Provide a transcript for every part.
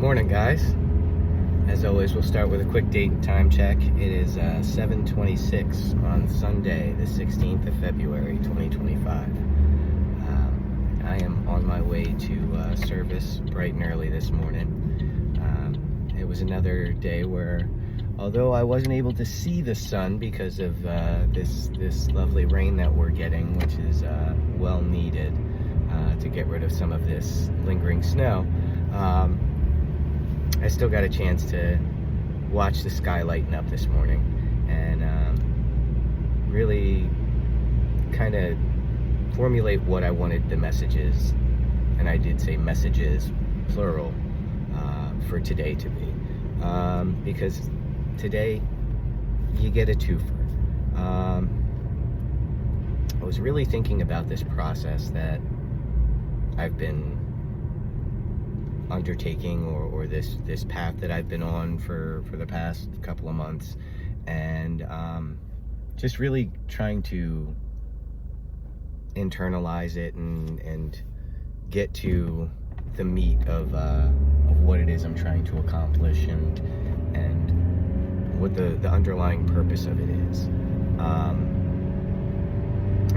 Morning, guys. As always, we'll start with a quick date and time check. It is 7:26 on Sunday, the 16th of February, 2025. I am on my way to service bright and early this morning. It was another day where, although I wasn't able to see the sun because of this lovely rain that we're getting, which is well needed to get rid of some of this lingering snow, I still got a chance to watch the sky lighten up this morning and really kind of formulate what I wanted the messages, and I did say messages, plural, for today to be. Because today you get a twofer. I was really thinking about this process that I've been undertaking, or this path that I've been on for the past couple of months, and just really trying to internalize it and get to the meat of what it is I'm trying to accomplish and what the underlying purpose of it is. I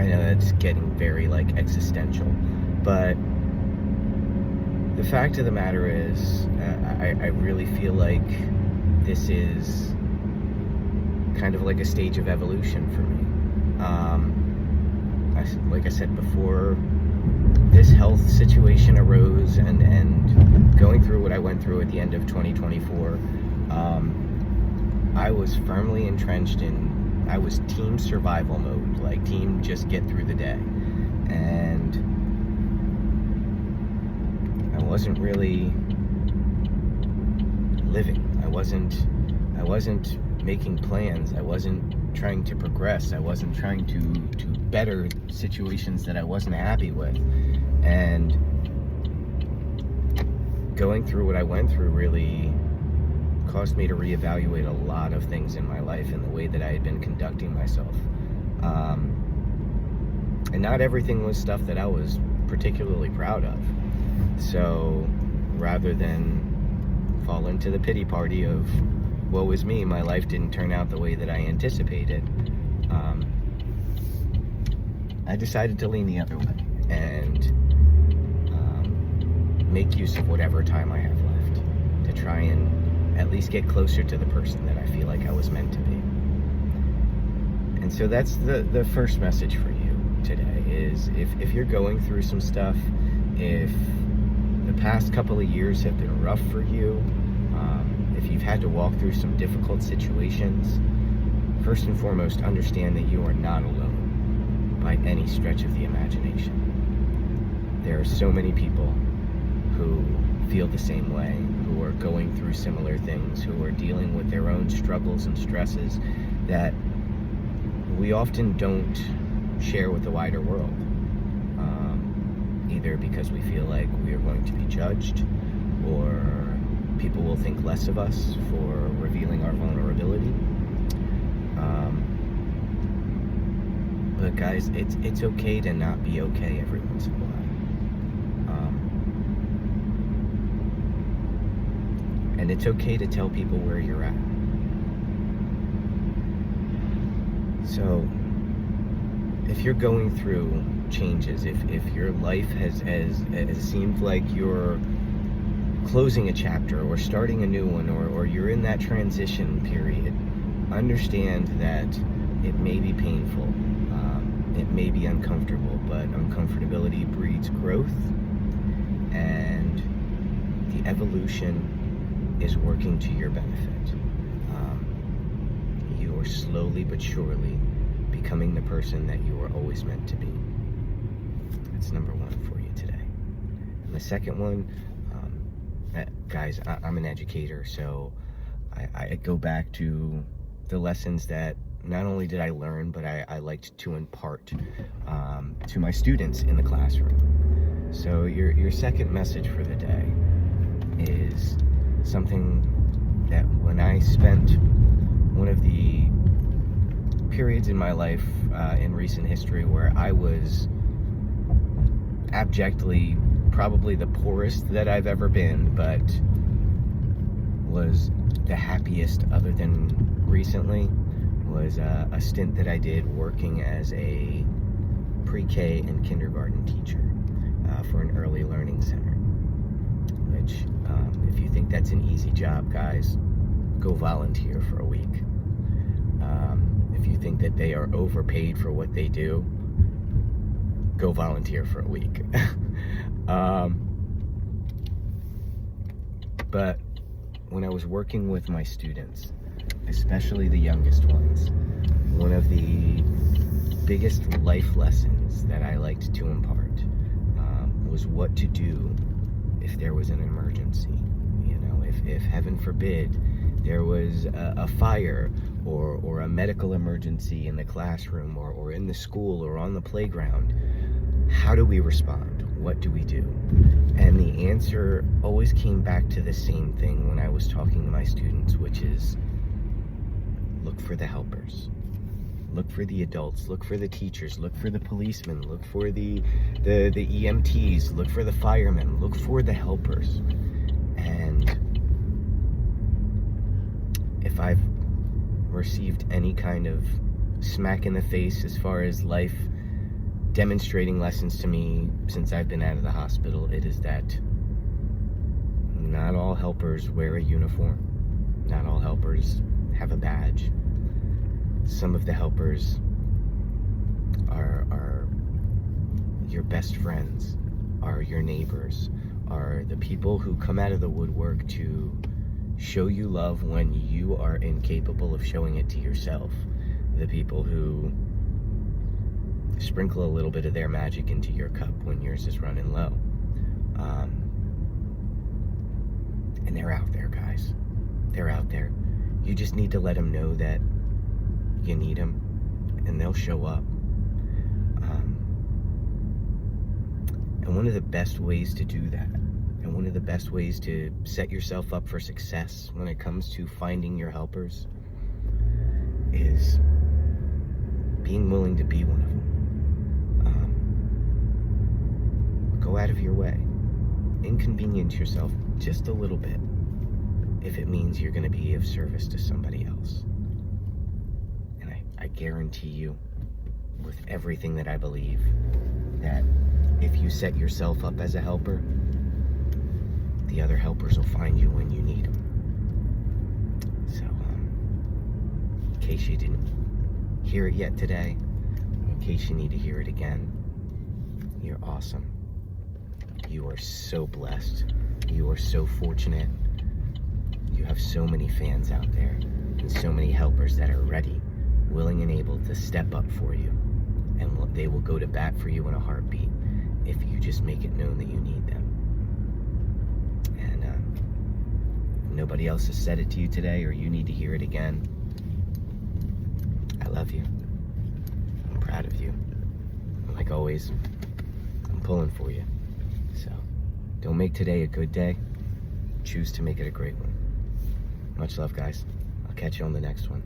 know that's getting very existential, but the fact of the matter is, I really feel like this is kind of like a stage of evolution for me. Like I said before, this health situation arose, and going through what I went through at the end of 2024, I was firmly entrenched I was team survival mode, like team just get through the day. And I wasn't really living. I wasn't making plans. I wasn't trying to progress. I wasn't trying to better situations that I wasn't happy with. And going through what I went through really caused me to reevaluate a lot of things in my life and the way that I had been conducting myself. And not everything was stuff that I was particularly proud of. So rather than fall into the pity party of woe is me, my life didn't turn out the way that I anticipated, I decided to lean the other way and make use of whatever time I have left to try and at least get closer to the person that I feel like I was meant to be. And so that's the first message for you today is if you're going through some stuff, if the past couple of years have been rough for you, if you've had to walk through some difficult situations, first and foremost, understand that you are not alone by any stretch of the imagination. There are so many people who feel the same way, who are going through similar things, who are dealing with their own struggles and stresses that we often don't share with the wider world. Either because we feel like we are going to be judged, or people will think less of us for revealing our vulnerability. But guys, it's okay to not be okay every once in a while. And it's okay to tell people where you're at. So if you're going through changes, if your life has seemed like you're closing a chapter or starting a new one, or you're in that transition period, understand that it may be painful, it may be uncomfortable, but uncomfortability breeds growth, and the evolution is working to your benefit. You are slowly but surely becoming the person that you were always meant to be. That's number one for you today. And the second one, guys, I'm an educator, so I go back to the lessons that not only did I learn, but I liked to impart to my students in the classroom. So your second message for the day is something that when I spent one of the periods in my life in recent history where I was abjectly probably the poorest that I've ever been, but was the happiest, other than recently, was a stint that I did working as a pre-K and kindergarten teacher for an early learning center. Which, if you think that's an easy job, guys, go volunteer for a week. If you think that they are overpaid for what they do, go volunteer for a week. But when I was working with my students, especially the youngest ones, one of the biggest life lessons that I liked to impart was what to do if there was an emergency. You know, if heaven forbid there was a fire or a medical emergency in the classroom or in the school or on the playground, how do we respond? What do we do? And the answer always came back to the same thing when I was talking to my students, which is look for the helpers. Look for the adults, look for the teachers, look for the policemen, look for the EMTs, look for the firemen, look for the helpers. And if I've received any kind of smack in the face as far as life demonstrating lessons to me since I've been out of the hospital, it is that not all helpers wear a uniform. Not all helpers have a badge. Some of the helpers are your best friends, are your neighbors, are the people who come out of the woodwork to show you love when you are incapable of showing it to yourself. The people who sprinkle a little bit of their magic into your cup when yours is running low. And they're out there, guys. They're out there. You just need to let them know that you need them, and they'll show up. And one of the best ways to do that, and one of the best ways to set yourself up for success when it comes to finding your helpers, is being willing to be one of them. Go out of your way. Inconvenience yourself just a little bit if it means you're going to be of service to somebody else. And I guarantee you, with everything that I believe, that if you set yourself up as a helper, the other helpers will find you when you need them. So, in case you didn't hear it yet today, in case you need to hear it again, you're awesome. You are so blessed. You are so fortunate. You have so many fans out there and so many helpers that are ready, willing and able to step up for you. And they will go to bat for you in a heartbeat if you just make it known that you need them. And if nobody else has said it to you today, or you need to hear it again, I love you. I'm proud of you. And like always, I'm pulling for you. So, don't make today a good day. Choose to make it a great one. Much love, guys. I'll catch you on the next one.